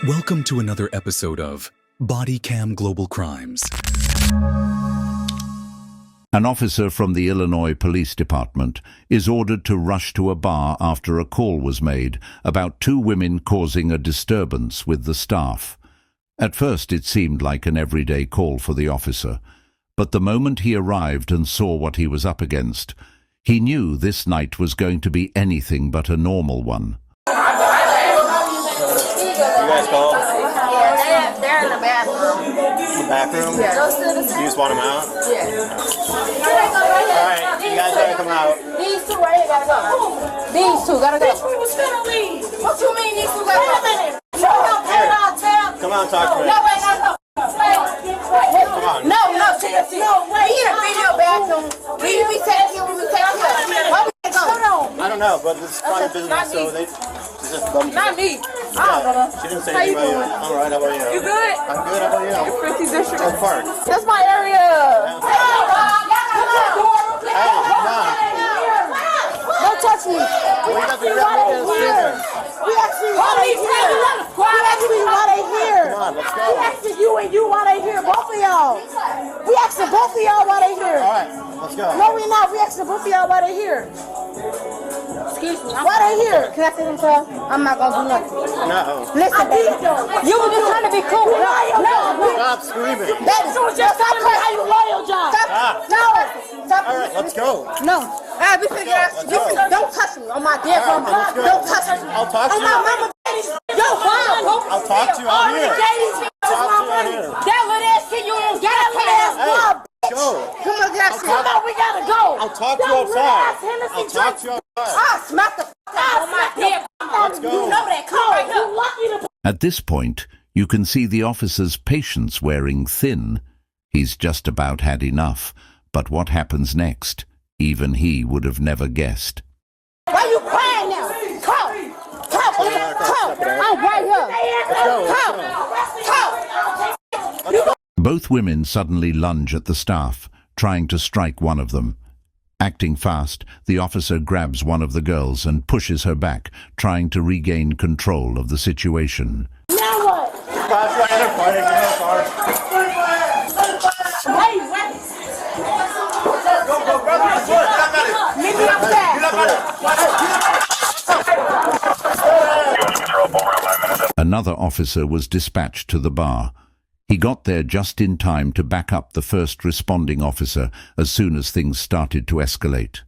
Welcome to another episode of BODYCAM Global Crimes. An officer from the Illinois Police Department is ordered to rush to a bar after a call was made about two women causing a disturbance with the staff. At first it seemed like an everyday call for the officer, but the moment he arrived and saw what he was up against, he knew this night was going to be anything but a normal one. You guys called? Yeah, they're in the bathroom. The bathroom? Yeah. You just want them out? Yeah. Alright, you guys gotta come out. These two right here gotta go. These two gotta go. We was gonna leave. What you mean these two gotta go? Here. Come on, talk to me. No, wait, no. Come on. No, seriously. No, wait. We in a video bathroom. We take here when we take here. Why we go? I don't know, but this is private business, so they just bum. Not me. She didn't say anything about you. I'm alright, how about you? You good? I'm good, how about you? 50 district. Oak Park. That's my area. Hey, come on. Don't touch me. We got the here. We actually want to hear. We actually want to hear. Come on, let's go. We asking you and you want to hear. Both of y'all. We asking both of y'all want to hear. Alright, let's go. No, we not. We asking both of y'all want to hear. Excuse me. Why they here? Can I say them, sir? I'm not gonna do nothing. No. Listen, baby. You were just trying to be cool. No. Stop screaming. Baby, you was just telling me how you loyal, John. Stop. No. Stop. Alright, let's go. No. Hey, we figure out. Don't touch me on my dead mama. Let's go. Don't touch me. I'll talk to on you. my mama. Yo, wow. I'll talk to you out here. Talk to you out here. That little ass shit you don't get ass. Go. Come on, guys. Come on, we gotta go. I'll talk to you outside. I'll talk to you outside. I'll smack the out of my dead mama. Let's go. You know that. Come right here. You lucky to. At this point, you can see the officer's patience wearing thin. He's just about had enough. But what happens next, even he would have never guessed. Why you crying now? Come. I'm right here. Come. Both women suddenly lunge at the staff, trying to strike one of them. Acting fast, the officer grabs one of the girls and pushes her back, trying to regain control of the situation. Now what? Meet me upstairs. Another officer was dispatched to the bar. He got there just in time to back up the first responding officer as soon as things started to escalate.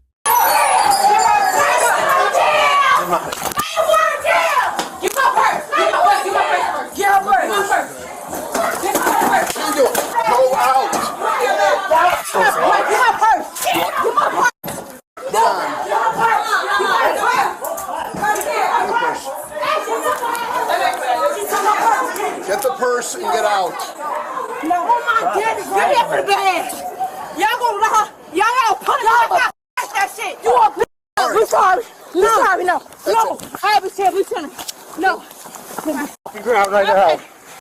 Get the purse and get out. No, oh my daddy, give me that for the bag. Y'all gonna put that shit. You are we sorry. No. I be said we shouldn't. No. You go out right now.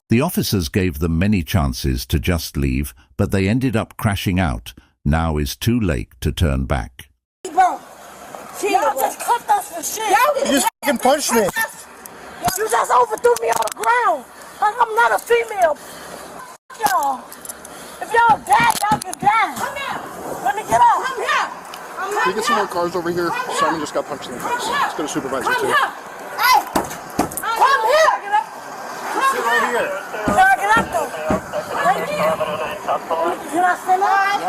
The officers gave them many chances to just leave, but they ended up crashing out. Now is too late to turn back. Bro, y'all just cuffed us for shit. You just fucking punched me. You just overthrew me on the ground. Like I'm not a female. Y'all. If y'all die, y'all can die. Come here. Let me get up. Come here. Can we get some more cars over here? Simon just got punched in the face. Let's go to supervisor Come too. here. Hey. Come here. Sit right here. Get up though. Right here. Can I sit down?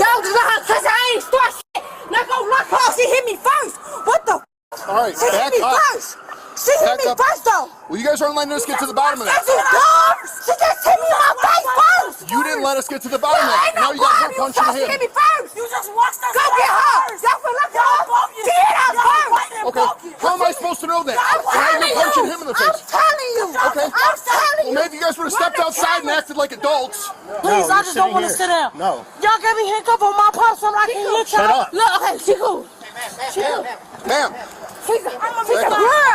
Y'all just I ain't start shit. Now go look her. She hit me first. What the? All right, She hit back me up. first. She hit Back me up. first though. Well, you guys aren't letting us get to the bottom of Yes, it. you dumb. She just hit me in my face first. You didn't let us get to the bottom of it. Now you got her punch in the She hit head. me first. You just watched us. Go get her. Y'all feel like y'all she hit us first. Okay, how am I supposed to know that? Why are you punching him in the I'm face? telling you. Okay. I'm telling you. Well, maybe you guys would have stepped outside and acted like adults. Please, I just don't want to sit down. No. Y'all get me handcuffed on my purse so I can hit y'all. Shut up. Look, okay, she cool. She cool. Ma'am, She's a girl.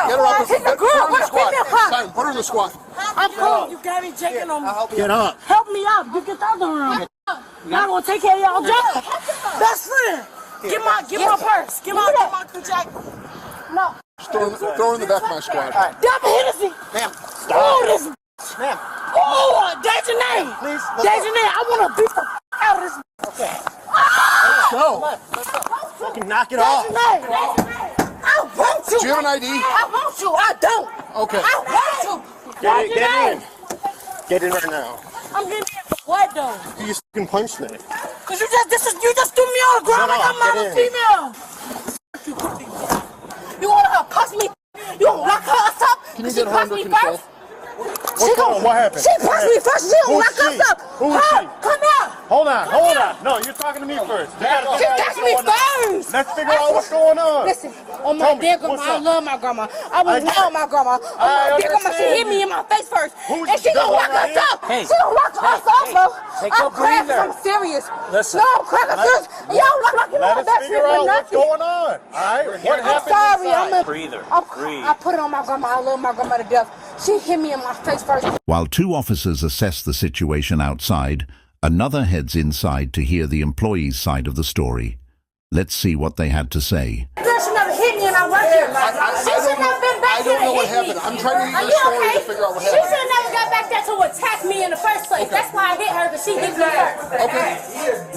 get her up. She's a girl. Put her in the What's squad. female pop? Simon, put her in the squad. I'm cool. You got me jaking on me. Get up. Help me out. You get the other room. Y'all gonna take care of y'all job. Best friend. Get my purse. Give my jacket. No. Just throw her in the back of my squad. Devin Hennessy. Ma'am, Oh, stop. this. Ma'am, Oh, Detention. please. Detention. I want to beat the out of this. Okay. Ah! Let's go. Fucking knock it off. Detention. I want you. Do you have an ID? I want you. I don't. Okay. I want you. Get in. Detention. Get in right now. I'm getting in for what though? You just fucking punched me. Cause you just threw me on the ground Shut like up, I'm not a get in. female. You wanna her punch me? You wanna lock her up? Can you She get her punch under me control? first? What's going on? What happened? She punched me first. She don't Who's lock us she? up. Who's Her, she? come here. Hold on. No, you're talking to me first. You gotta She figure out touched what's me going on. first. Let's figure out what's going on. Listen, on my Tell me, dear grandma, what's I up? love my grandma. I was love my grandma. On I my dear grandma, she understand hit me in my face first. Who's And she the don't one lock right us here? up. Hey. She don't lock us up, bro. Take I'm a cracking. breather. I'm serious. Listen. No, I'm cracking. Serious. Y'all look like you Let know us that shit figure for out what's nothing. going on. Alright? What I'm happened sorry. inside? Breather. Breathe. I put it on my grandma. I love my grandma to death. She hit me in my face first. While two officers assess the situation outside, another heads inside to hear the employee's side of the story. Let's see what they had to say. Girl, she never hit me and I work here. She should have been back I here don't know to what hit happened. me. I'm trying to Are get you the story okay? to figure out what She happened. should have never got back there to attack me in the first place. That's why I hit her, because she hit me first. Okay.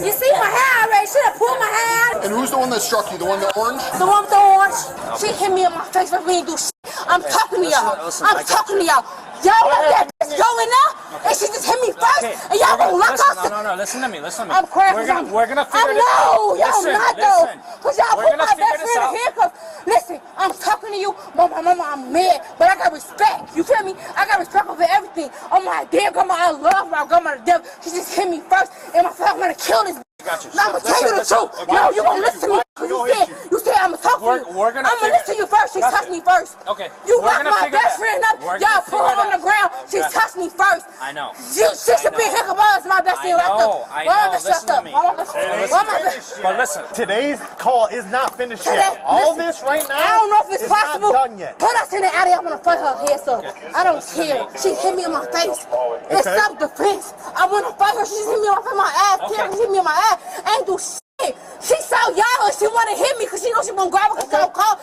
You see my hair already? She done pulled my hair out. And who's the one that struck you? The one in the orange? The one with the orange. She hit me in my face, but we ain't do shit. I'm talking to y'all. I'm talking to y'all. Y'all let that bitch go in there, and she just hit me first, and y'all gonna lock us. No, listen to me. I'm cracking. We're gonna figure this I know, out. y'all Listen, not though. listen. Cause y'all We're put gonna my figure best this friend in out. handcuffs. Listen, I'm talking to you, mama, I'm mad, but I got respect. You feel me? I got respect over everything. Oh my dear grandma, I love my grandma to death. She just hit me first, and my father wanna kill this. Gotcha. Now I'm gonna tell you the truth. No, you gonna listen to me. Cause you said I'm gonna talk to you. We're gonna I'm gonna listen to you first. She Gotcha. touched me first. Okay. You We're locked gonna my figure best that. friend up. We're Y'all gonna put her figure on the that. ground. She Gotcha. touched me first. I know. She should be here. Come on, it's my best friend locked up. I Why am I know. Listen shut to up? me. Why am I shut up? But listen. Today's call is not finished Today- yet. All listen, this right now I don't know if it's is possible. not done yet. Put us in the alley. I'm gonna fight her head so. I don't care. She hit me in my face. It's Okay. self-defense. I wanna fight her. She hit me off in my ass. Okay. She hit me in my ass. I ain't do shit. She saw y'all and she wanna hit me because she know she gonna grab her because I'll call.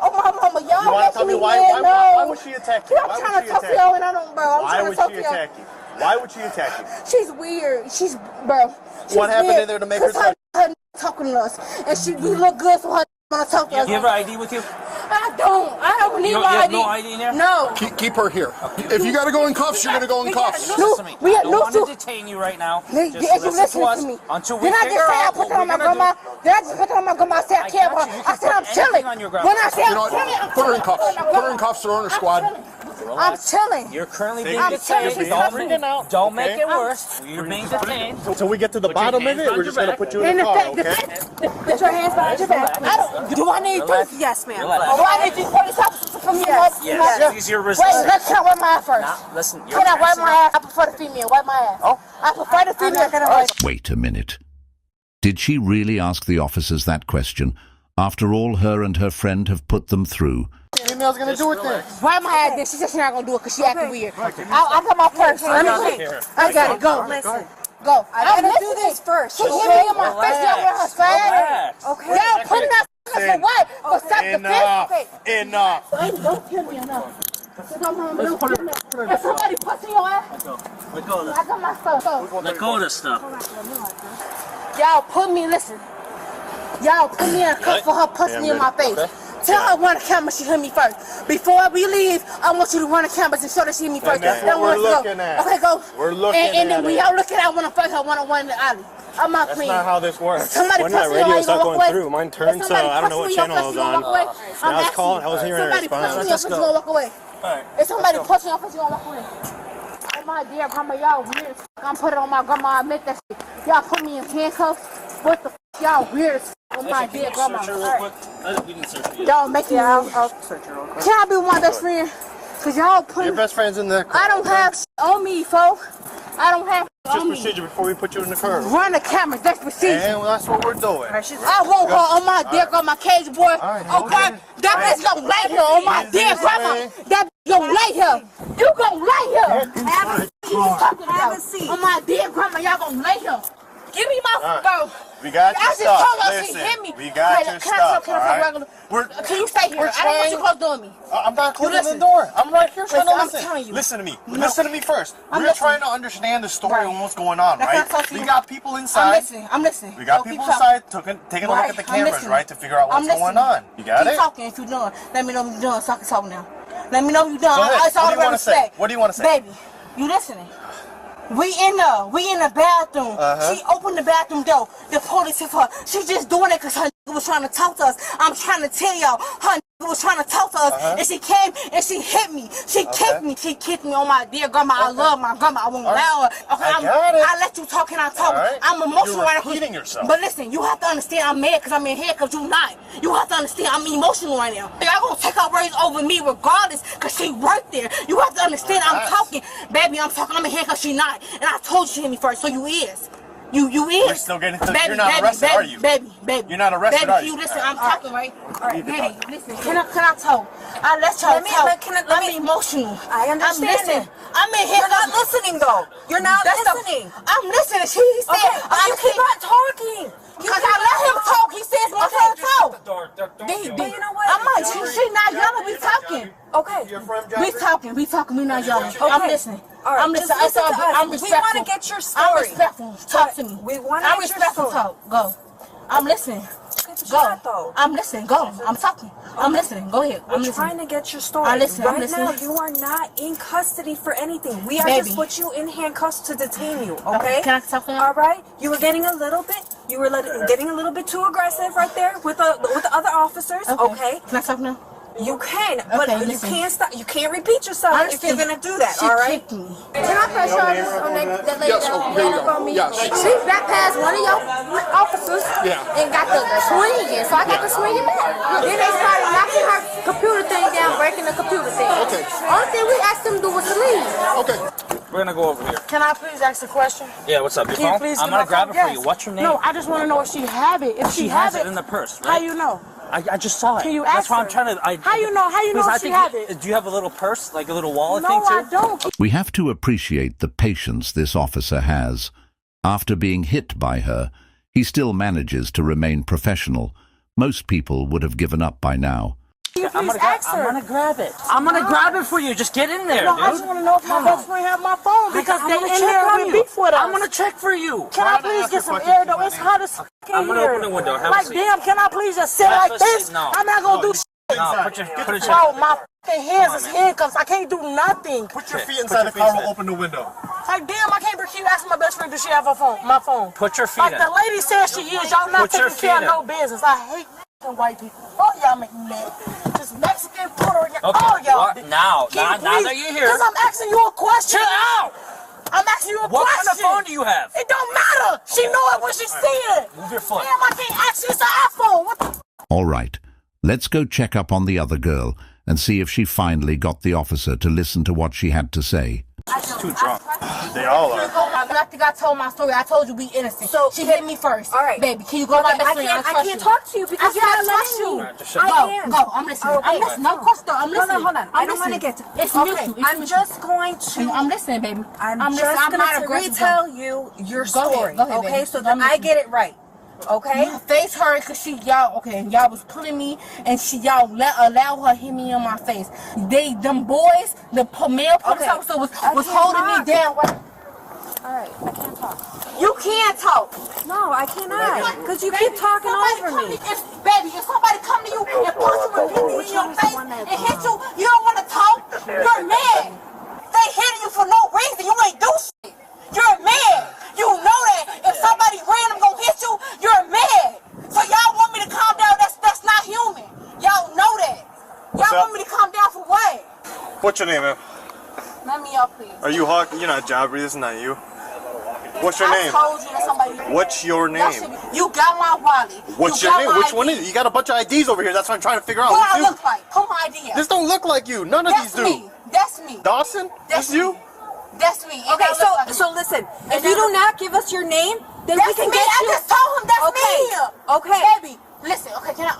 Oh my mama, y'all You want to tell making me me why? mad. Why No. would she attack Yeah, you? I'm Why trying would to she talk to attack y'all you? and I don't, bro. I'm Why trying to would talk she to y'all. attack you? Why would she attack you? She's weird. She's, bro. She's What happened weird in there to make her 'cause her talking to us, and we look good for her to talk to us. You have her ID with you? I don't need You my have ID. no ID in there? No. Keep her here. If you gotta go in cuffs, you're gonna go in cuffs. No, Listen to me. we I got don't no want to to- detain you right now. Did Just you listen to us to me? until we Did I figure just say I out put what it on we're my gonna grandma? do. Did I just put it on my grandma? I said I care got about you. her. You I can said put I'm anything chilling. on your grandma. When I say You I'm know what? chilling, I'm Put her in chilling. cuffs. Put her in cuffs. Throw her in her squad. I'm chilling. You're currently being I'm detained. telling you, Don't, freaking out, don't make okay? it worse. You're being detained. Until we get to the Put your bottom of hands it, behind we're your just gonna back. put you in In the the car, fact, okay? put your hands behind your back. Do I need Relax. proof? Yes, ma'am. Relax. Do I need these police officers from you? Yes. Yes, these are your Wait, resistance. let's try wipe my ass first. Now, listen, you're Can I wipe passing my up. ass? I prefer the female. Wipe my ass. Oh. I prefer the female. Wait a minute. Did she really ask the officers that question after all her and her friend have put them through? Female's gonna do it then. Wipe my ass. Then she said she's not gonna do it because she acting weird. I got my purse. Let me see. I got it. Go. Listen, Go. I gotta do this first. She hit me in my face. Y'all want her side? Relax. Okay. Y'all putting us for what? For self-defense? Okay. Enough. Don't kill me enough. Don't kill me. If somebody pussy your ass, Let go of I got my stuff. Let go of this stuff. Y'all put me, listen. Y'all put me in a cup for her pussy in my face. Tell her run the camera, she hit me first. Before we leave, I want you to run the cameras and show that she hit me first. that's Then what we're let's go. looking at. Okay, go. We're looking and then at we it. all looking at, I want to fight her one-on-one in the alley. I'm not That's playing. not how this works. Somebody When that pussy you, radio's you gonna not walk going away? through, mine If turned, so somebody I don't know pussy what you, channel your I was pussy, you on. gonna walk away? I was asking calling, you. I was hearing a Somebody response. pussy you, your Let's pussy, go. you gonna walk away? Alright. If somebody pussy your pussy, you gonna walk away? Oh my dear grandma, y'all weird as f***. I'm putting on my grandma, I admit that shit. Y'all put me in handcuffs. What the f***? Y'all weird as f***. Oh my dear grandma. Search her real quick. We can search her. Y'all making me. I'll search it real quick. Can I be my best friend? Cause y'all put. Your best friend's in the car. I don't have shit on me, folks. I don't have shit Just on me. procedure before we put you in the car. Run the camera. That's procedure. And that's what we're doing. I want her on my dick on my cage, boy. right, Okay, that bitch gonna lay here on my Easy, dick, grandma. man. That bitch gonna lay here. You gonna lay here. Have a seat. On my dick, grandma, y'all gonna lay here. Give me my phone. We got I your just stuff. told her she Listen, hit me. we got your stuff. Can I talk regular? Can you stay here? I don't want you close doing me. I'm not closing the listen. door. I'm right here trying to I'm listen. telling you. Listen to me. No. Listen to me first. I'm We're listening. trying to understand the story and what's going on, That's right? not talking We to got people inside. I'm listening. We got So people keep talking. inside taking a look at the cameras, right, to figure out what's I'm going listening. on. You got Keep it? talking if you're done. Let me know if you're done so I can talk now. Let me know if you're done. Go ahead. It's all What do you about wanna say? respect. What do you wanna say? Baby, you listening? We in the bathroom. She opened the bathroom door. The police hit her. She just doing it because her was trying to talk to us. I'm trying to tell y'all, her was trying to talk to us, and she came and she hit me. She kicked me. She kicked me on my dear grandma. I love my grandma. I won't allow her. Okay, I got it. I let you talk and I talk. Right. I'm emotional You're right now. repeating yourself. But listen, you have to understand I'm mad because I'm in here because you not. You have to understand I'm emotional right now. Y'all gonna take her words over me regardless because she right there. You have to understand I'm talking. Baby, I'm talking. I'm in here because she not. And I told you she hit me first, so you is. You is. You're still getting to, you're not arrested, are you? Baby. You're not arrested, baby, are can you? you listen? I'm talking, right? Alright. Baby, listen. Can I talk? I let y'all talk. I'm emotional. I understand I'm listening. it. I'm in here. You're not listening though. You're not listening. I'm listening. He said. Okay, but you keep on talking. Because I let him talk. He says my okay, talk. But you know what? I'm like, she not yelling. We talking. Okay. We talking. We not yelling. Okay. I'm listening. All right, I'm just listening. listen to us. I'm We respectful. want to get your story. I'm respectful. Talk to me. We want to I'm get your respectful. story. Talk. Go. I'm listening. Go. I'm listening. Go. I'm talking. I'm listening. Go ahead. I'm We're listening. trying to get your story. I listen, I'm right listening. now, you are not in custody for anything. We are Baby. just put you in handcuffs to detain you. Okay? Can I talk now? All right. You were getting a little bit. You were getting a little bit too aggressive right there with the other officers. Okay. Can I talk now? You can, but Okay, you listen. can't stop. You can't repeat yourself if you're gonna do that. She All right. kicked me. Can I press charges on that lady Yes, that here you ran up go. on me? Yes. She back past one of your officers and got the swinging, so I got the swinging back. Then they started knocking her computer thing down, breaking the computer thing. Okay. Only thing we asked them to do was to leave. Okay. We're gonna go over here. Can I please ask a question? Yeah, what's up? Your Can you phone? please I'm give gonna my grab phone? it for Yes. you. What's your name? No, I just want to know if she have it. If She has it in the purse, right? How you know? I just saw it. Can you That's ask why I'm her? trying to. How you know? How you know Because I if she think have it? Do you have a little purse, like a little wallet No, thing too? I don't. We have to appreciate the patience this officer has. After being hit by her, he still manages to remain professional. Most people would have given up by now. I'm gonna grab it. I'm gonna grab it for you. Just get in there, No, dude. I just want to know if my best friend have my phone because I'm they gonna in check there on with you. beef with us. I'm gonna check for you. Can I please get some air though? It's hot as f*** in here. I'm gonna open the window. Have a Like seat. damn, can I please just sit Have like a this? seat. No. I'm not gonna do shit. No, put your Bro, my f***ing hands is handcuffs. I can't do nothing. Put your feet inside the car. We'll open the window. Like damn, I can't keep asking my best friend, does she have her phone? My phone. Put your feet Like in. the lady said she is. Y'all not Put your taking care of feet no business. I hate f***ing white people. Oh, y'all make me mad. Just Mexican, Puerto Rican. Okay. Oh, y'all. What? Now that you're here. Because I'm asking you a question. Chill out. I'm asking you a What question. kind of phone do you have? It don't matter. She know it when she see it. Move your foot. Damn, I can't ask you. It's an iPhone. What the All right, let's go check up on the other girl and see if she finally got the officer to listen to what she had to say. Too drunk. They all are. I think I told my story. I told you we innocent. So she hit me first. All right. Baby, can you go my best friend? I can't talk to you because I you're not can't trust letting you. me. Alright, just shut up. I am. Go. I'm listening. I'm listening. No question. I'm listening. Hold on. I don't want to get to. It's okay. mutual. It's I'm mutual. just going to. I'm listening, baby. I'm listening. just I'm going not to aggressive. retell you your Go ahead. story, Go ahead, okay? baby. So that I get it right, okay? My face hurt because y'all was pulling me and y'all allow her hit me in my face. Them boys, the male police officer was holding me down. All right, I can't talk. You can't talk. No, I cannot, because you keep talking over me. If somebody come to you and punch you repeatedly in your face and hit you, you don't want to talk. You're mad. They hitting you for no reason. You ain't do shit. You're mad. You know that. If somebody random gonna hit you, you're mad. So y'all want me to calm down? That's not human. Y'all know that. Y'all want me to calm down for what? What's your name, man? Let me up, please. Are you Hawk? You're not Jabri. This is not you. What's your I name? told you that somebody. What's your Y'all name? should be- You got my wallet. What's You your got name? my Which one ID. is it? You got a bunch of IDs over here. That's what I'm trying to figure out. What Who's I you? look like? Put my ID up. This don't look like you. None of That's these do. me. That's me. Dawson? That's This you? me. That's me. And Okay, I look like so me. listen. And If you I do look- not give us your name, then we That's can me. get I you. just told him that's Okay. me. Okay. Baby, Listen, okay, can I?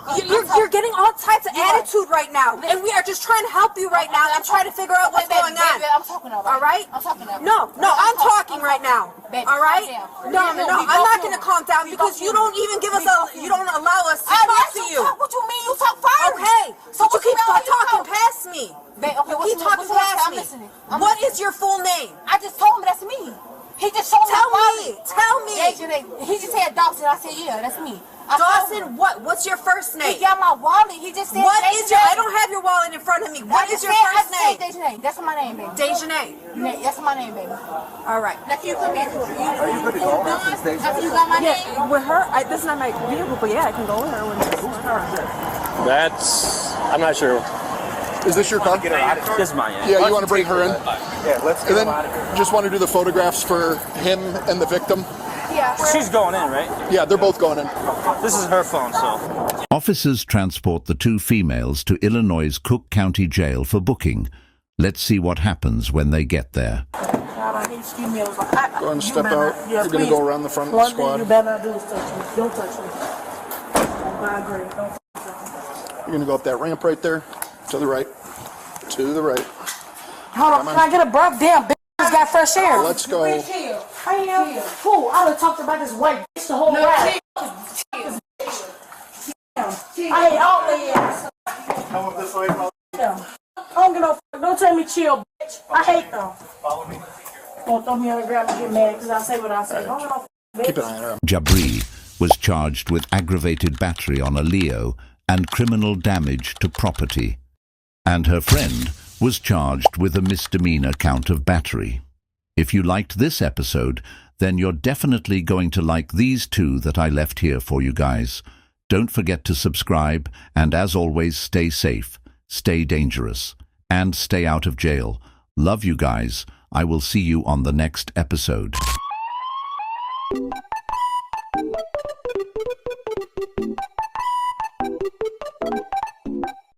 You're getting all types of attitude right now, and we are just trying to help you right now. I'm trying to figure out what's going on. I'm talking about. All right? I'm talking about. No, I'm talking right now. Baby, All right? calm No, down. I'm not going to calm down because you don't even give us you don't allow us to talk to you. What you mean? You talk first. Okay, so you keep talking talk past me. Babe, okay, You keep talking past me. listening. What is your full name? I just told him that's me. He just showed Tell me. Tell me. He just said Dawson. I said, yeah, that's me. Dawson, what? What's your first name? He got my wallet. He just said What Dejanay. is your? I don't have your wallet in front of me. What is your first name? Dejanay. That's my name, baby. Dejanay. That's my name, baby. All right. Now, can you come here? Are you good to go? After you got my name? Yeah, with her. This is not my vehicle, but yeah, I can go with her. Who's her? I'm not sure. Is this your car? This is mine. Yeah, you want to bring her in? Yeah, let's And then just want to do the photographs for him and the victim. Yeah. She's going in, right? Yeah, they're both going in. This is her phone, so. Officers transport the two females to Illinois' Cook County Jail for booking. Let's see what happens when they get there. Go ahead and step out. You're going to go around the front of the One squad. thing you better not do is touch me. Don't touch me. I agree. Don't You're going to go up that ramp right there. To the right. To the right. Hold on, can I get a breath? Damn, bitch got fresh air. Let's go. I am. Fool, I done talked about this white bitch the whole ride. I hate all the ass. come up this way. I don't get no fuck. Don't tell me chill, bitch. I hate them. Follow me. Don't throw me on the ground and get mad because I say what I say. Don't get no fuck, bitch. Keep an eye on her. Jabri was charged with aggravated battery on a Leo and criminal damage to property. And her friend was charged with a misdemeanor count of battery. If you liked this episode, then you're definitely going to like these two that I left here for you guys. Don't forget to subscribe, and as always, stay safe, stay dangerous, and stay out of jail. Love you guys. I will see you on the next episode.